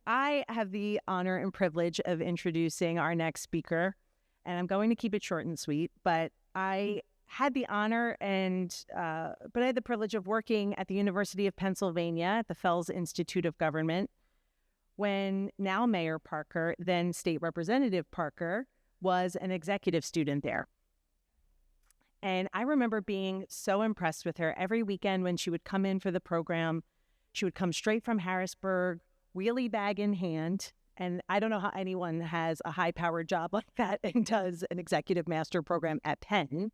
I have the honor and privilege of introducing our next speaker, and I'm going to keep it short and sweet, but I had the honor but I had the privilege of working at the University of Pennsylvania at the Fells Institute of Government when now Mayor Parker, then State Representative Parker, was an executive student there. And I remember being so impressed with her. Every weekend when she would come in for the program, she would come straight from Harrisburg, wheelie bag in hand. And I don't know how anyone has a high-powered job like that and does an executive master program at Penn.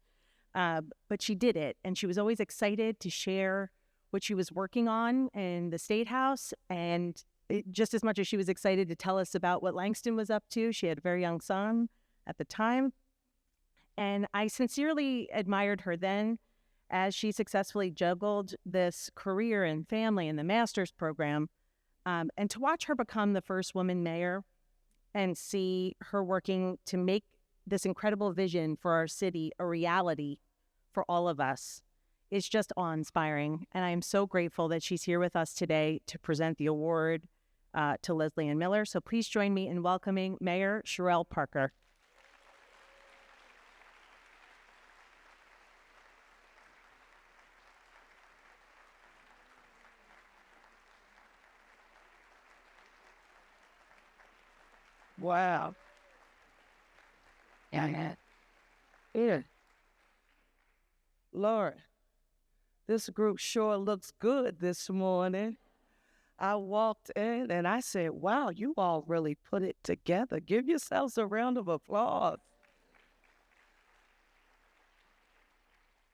But she did it. And she was always excited to share what she was working on in the State House. And just as much as she was excited to tell us about what Langston was up to, she had a very young son at the time. And I sincerely admired her then as she successfully juggled this career and family and the master's program. And to watch her become the first woman mayor and see her working to make this incredible vision for our city a reality for all of us is just awe-inspiring. And I am so grateful that she's here with us today to present the award to Leslie Ann Miller. So please join me in welcoming Mayor Cherelle Parker. Wow. Yeah. Lord, this group sure looks good this morning. I walked in and I said, wow, you all really put it together. Give yourselves a round of applause.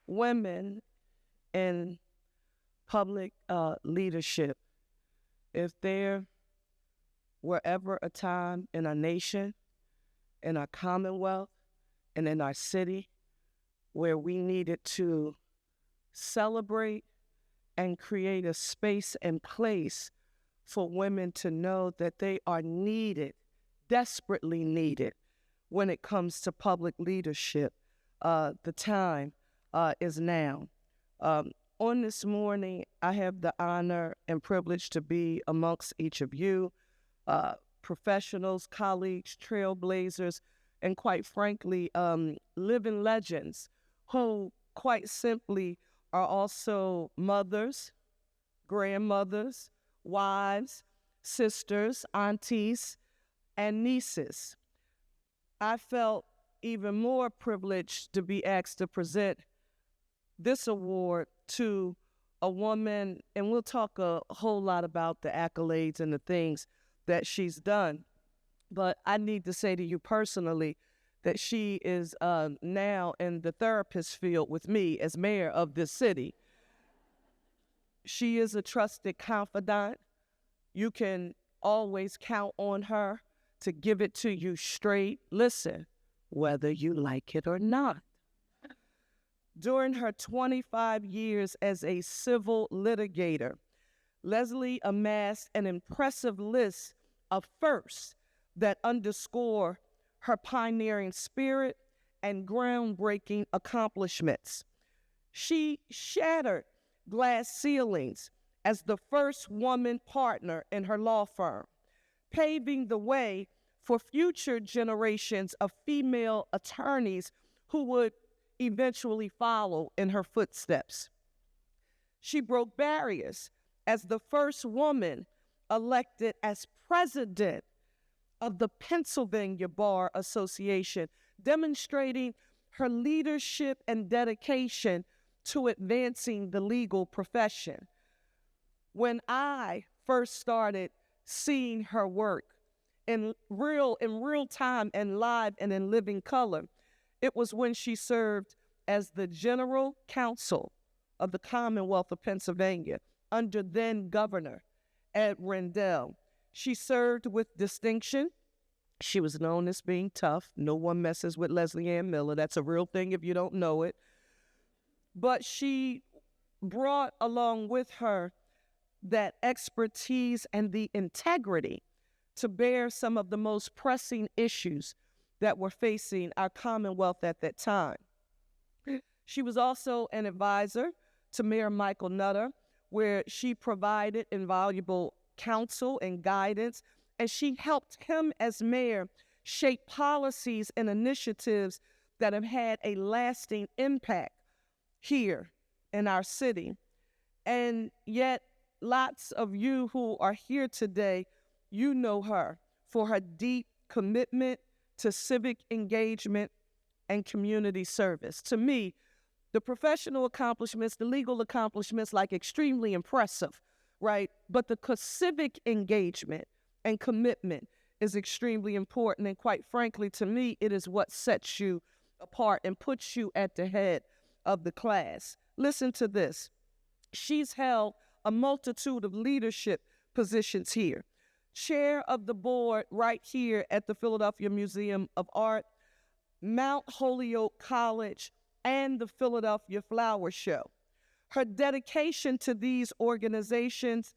Women in public leadership, if there were ever a time in our nation, in our commonwealth, and in our city where we needed to celebrate and create a space and place for women to know that they are needed, desperately needed, when it comes to public leadership, the time is now. On this morning, I have the honor and privilege to be amongst each of you, professionals, colleagues, trailblazers, and quite frankly, living legends who quite simply are also mothers, grandmothers, wives, sisters, aunties, and nieces. I felt even more privileged to be asked to present this award to a woman, and we'll talk a whole lot about the accolades and the things that she's done. But I need to say to you personally that she is now in the therapist field with me as mayor of this city. She is a trusted confidant. You can always count on her to give it to you straight. Listen, whether you like it or not. During her 25 years as a civil litigator, Leslie amassed an impressive list of firsts that underscore her pioneering spirit and groundbreaking accomplishments. She shattered glass ceilings as the first woman partner in her law firm, paving the way for future generations of female attorneys who would eventually follow in her footsteps. She broke barriers as the first woman elected as president of the Pennsylvania Bar Association, demonstrating her leadership and dedication to advancing the legal profession. When I first started seeing her work in real time and live and in living color, it was when she served as the General Counsel of the Commonwealth of Pennsylvania under then Governor Ed Rendell. She served with distinction. She was known as being tough. No one messes with Leslie Ann Miller. That's a real thing if you don't know it. But she brought along with her that expertise and the integrity to bear some of the most pressing issues that were facing our Commonwealth at that time. She was also an advisor to Mayor Michael Nutter, where she provided invaluable counsel and guidance and she helped him as mayor shape policies and initiatives that have had a lasting impact here in our city. And yet, lots of you who are here today, you know her for her deep commitment to civic engagement and community service. To me, the professional accomplishments, the legal accomplishments, like extremely impressive, right? But the civic engagement and commitment is extremely important. And quite frankly, to me, it is what sets you apart and puts you at the head of the class. Listen to this. She's held a multitude of leadership positions here. Chair of the board right here at the Philadelphia Museum of Art, Mount Holyoke College, and the Philadelphia Flower Show. Her dedication to these organizations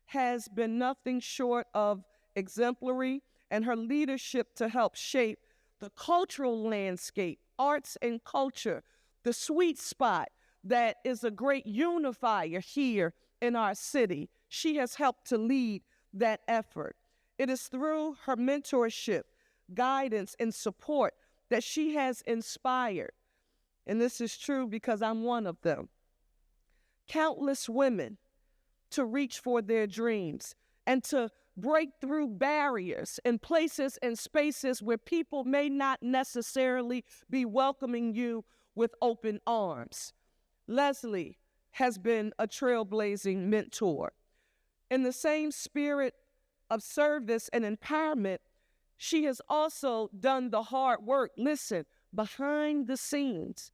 has been nothing short of exemplary, and her leadership to help shape the cultural landscape, arts and culture, the sweet spot that is a great unifier here in our city. She has helped to lead that effort. It is through her mentorship, guidance, and support that she has inspired, and this is true because I'm one of them, countless women to reach for their dreams and to break through barriers in places and spaces where people may not necessarily be welcoming you with open arms. Leslie has been a trailblazing mentor. In the same spirit of service and empowerment, she has also done the hard work, listen, behind the scenes,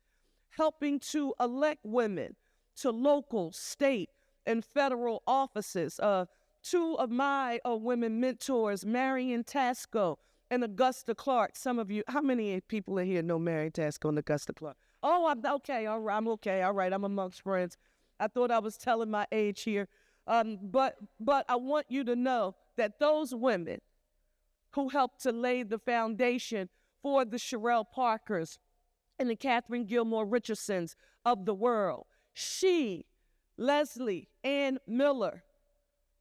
helping to elect women to local, state, and federal offices. Two of my women mentors, Marion Tasco and Augusta Clark. Some of you, how many people in here know Marion Tasco and Augusta Clark? Oh, I'm okay, all right, I'm okay, all right, I'm amongst friends. I thought I was telling my age here. But I want you to know that those women who helped to lay the foundation for the Cherelle Parkers and the Catherine Gilmore Richardsons of the world, Leslie Ann Miller,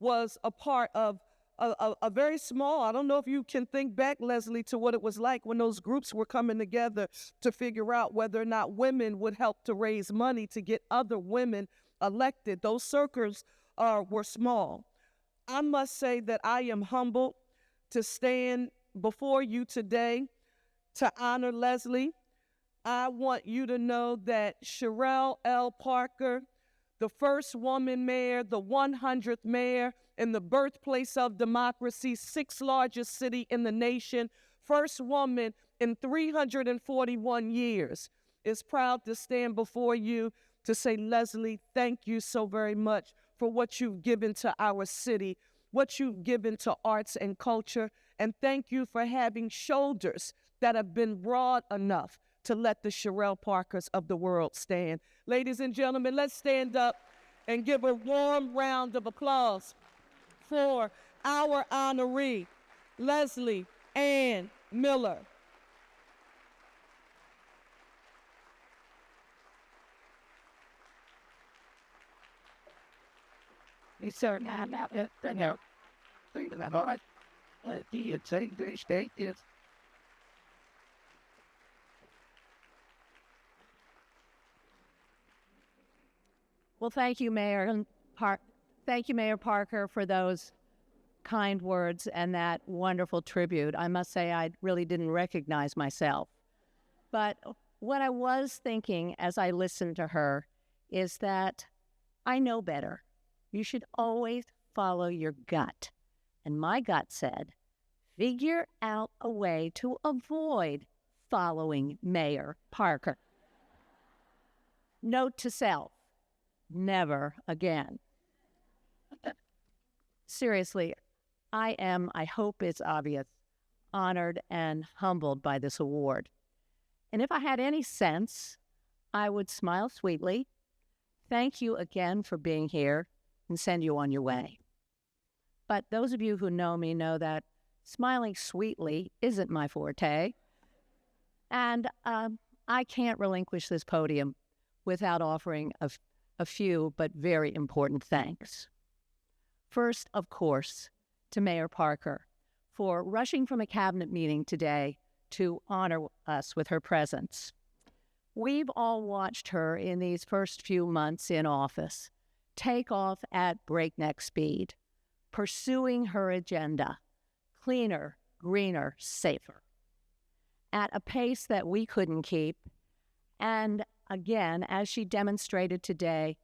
was a part of a very small, I don't know if you can think back, Leslie, to what it was like when those groups were coming together to figure out whether or not women would help to raise money to get other women elected. Those circles were small. I must say that I am humbled to stand before you today to honor Leslie. I want you to know that Cherelle L. Parker, the first woman mayor, the 100th mayor in the birthplace of democracy, sixth largest city in the nation, first woman in 341 years, is proud to stand before you to say, Leslie, thank you so very much for what you've given to our city, what you've given to arts and culture, and thank you for having shoulders that have been broad enough to let the Cherelle Parkers of the world stand. Ladies and gentlemen, let's stand up and give a warm round of applause for our honoree, Leslie Ann Miller. Well, thank you, Mayor Parker, for those kind words and that wonderful tribute. I must say I really didn't recognize myself. But what I was thinking as I listened to her is that I know better. You should always follow your gut. And my gut said, figure out a way to avoid following Mayor Parker. Note to self, never again. Seriously, I hope it's obvious, honored and humbled by this award. And if I had any sense, I would smile sweetly, thank you again for being here, and send you on your way. But those of you who know me know that smiling sweetly isn't my forte, and I can't relinquish this podium without offering a few but very important thanks. First, of course, to Mayor Parker for rushing from a cabinet meeting today to honor us with her presence. We've all watched her in these first few months in office take off at breakneck speed, pursuing her agenda, cleaner, greener, safer, at a pace that we couldn't keep. And again, as she demonstrated today,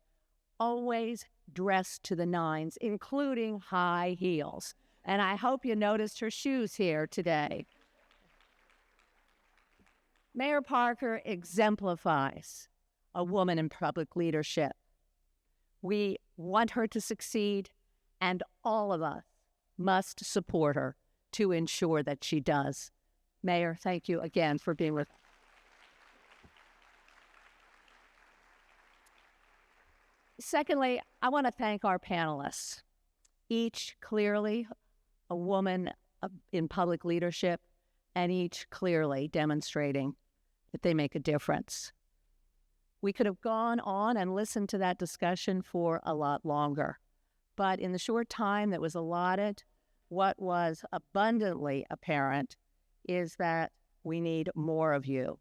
always dressed to the nines, including high heels. And I hope you noticed her shoes here today. Mayor Parker exemplifies a woman in public leadership. We want her to succeed, and all of us must support her to ensure that she does. Mayor, thank you again for being with us. Secondly, I want to thank our panelists, each clearly a woman in public leadership, and each clearly demonstrating that they make a difference. We could have gone on and listened to that discussion for a lot longer, but in the short time that was allotted, what was abundantly apparent is that we need more of you.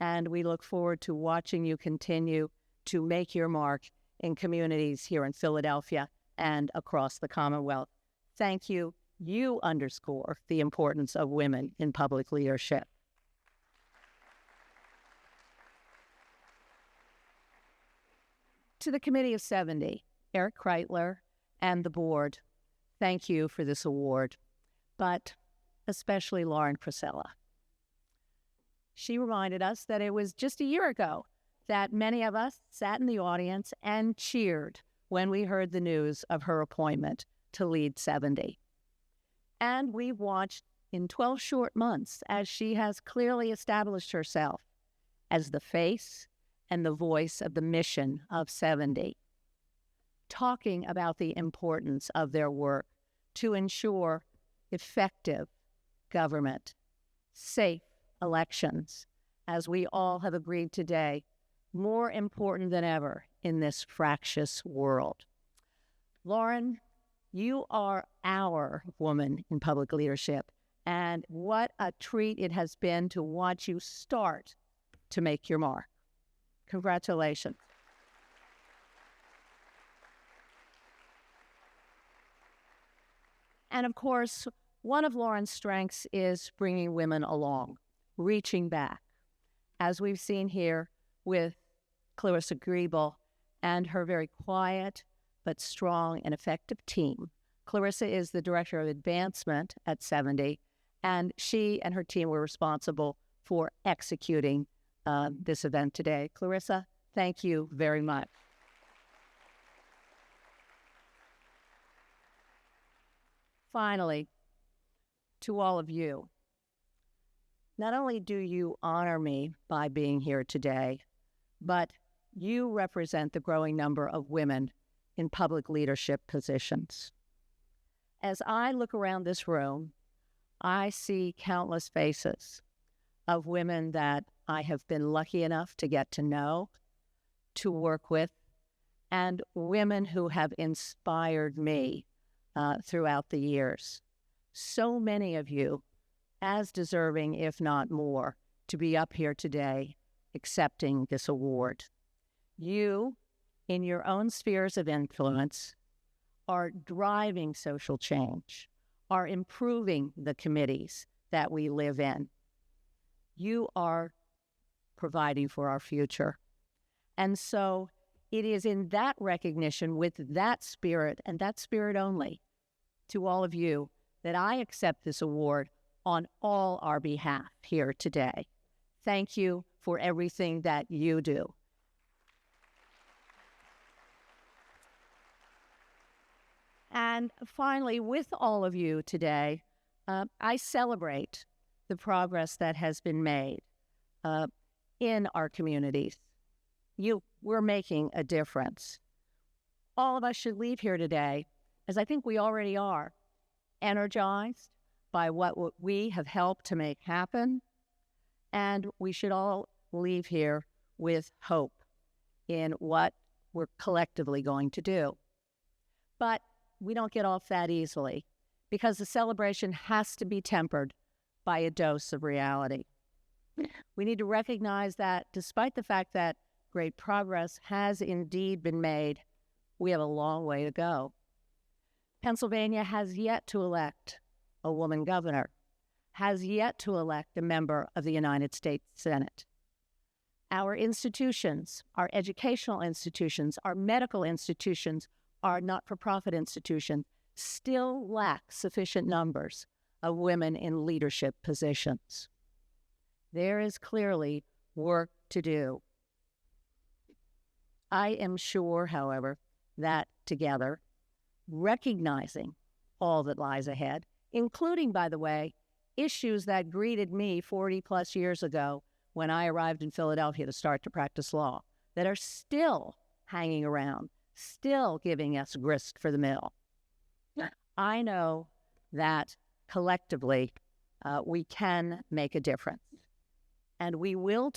And we look forward to watching you continue to make your mark in communities here in Philadelphia and across the Commonwealth. Thank you. You underscore the importance of women in public leadership. To the Committee of 70, Eric Kreitler and the board, thank you for this award, but especially Lauren Priscilla. She reminded us that it was just a year ago that many of us sat in the audience and cheered when we heard the news of her appointment to lead 70. And we watched in 12 short months as she has clearly established herself as the face and the voice of the mission of 70, talking about the importance of their work to ensure effective government, safe elections, as we all have agreed today, more important than ever in this fractious world. Lauren, you are our woman in public leadership, and what a treat it has been to watch you start to make your mark. Congratulations. And of course, one of Lauren's strengths is bringing women along, reaching back, as we've seen here with Clarissa Griebel and her very quiet but strong and effective team. Clarissa is the Director of Advancement at 70, and she and her team were responsible for executing this event today. Clarissa, thank you very much. Finally, to all of you, not only do you honor me by being here today, but you represent the growing number of women in public leadership positions. As I look around this room, I see countless faces of women that I have been lucky enough to get to know, to work with, and women who have inspired me throughout the years. So many of you, as deserving, if not more, to be up here today accepting this award. You, in your own spheres of influence, are driving social change, are improving the committees that we live in. You are providing for our future. And so it is in that recognition, with that spirit, and that spirit only, to all of you, that I accept this award on all our behalf here today. Thank you for everything that you do. And finally, with all of you today, I celebrate the progress that has been made in our communities. We're making a difference. All of us should leave here today, as I think we already are, energized by what we have helped to make happen, and we should all leave here with hope in what we're collectively going to do. But we don't get off that easily, because the celebration has to be tempered by a dose of reality. We need to recognize that despite the fact that great progress has indeed been made, we have a long way to go. Pennsylvania has yet to elect a woman governor, has yet to elect a member of the United States Senate. Our institutions, our educational institutions, our medical institutions, our not-for-profit institutions still lack sufficient numbers of women in leadership positions. There is clearly work to do. I am sure, however, that together, recognizing all that lies ahead, including, by the way, issues that greeted me 40 plus years ago when I arrived in Philadelphia to start to practice law, that are still hanging around, still giving us grist for the mill. I know that collectively we can make a difference. And we will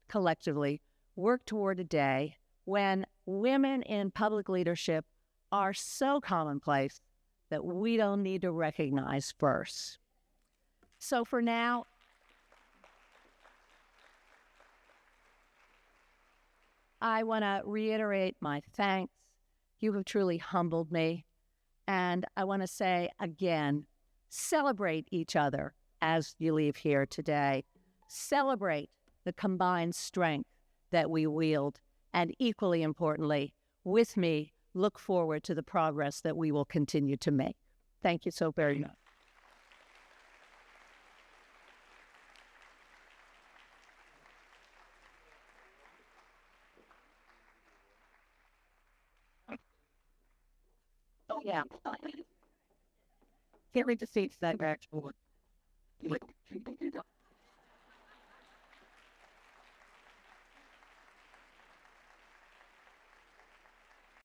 collectively work toward a day when women in public leadership are so commonplace that we don't need to recognize first. So for now, I want to reiterate my thanks. You have truly humbled me. And I want to say again, celebrate each other as you leave here today. Celebrate the combined strength that we wield. And equally importantly, with me, look forward to the progress that we will continue to make. Thank you so very much. Oh, yeah. Can't read the seats that actually.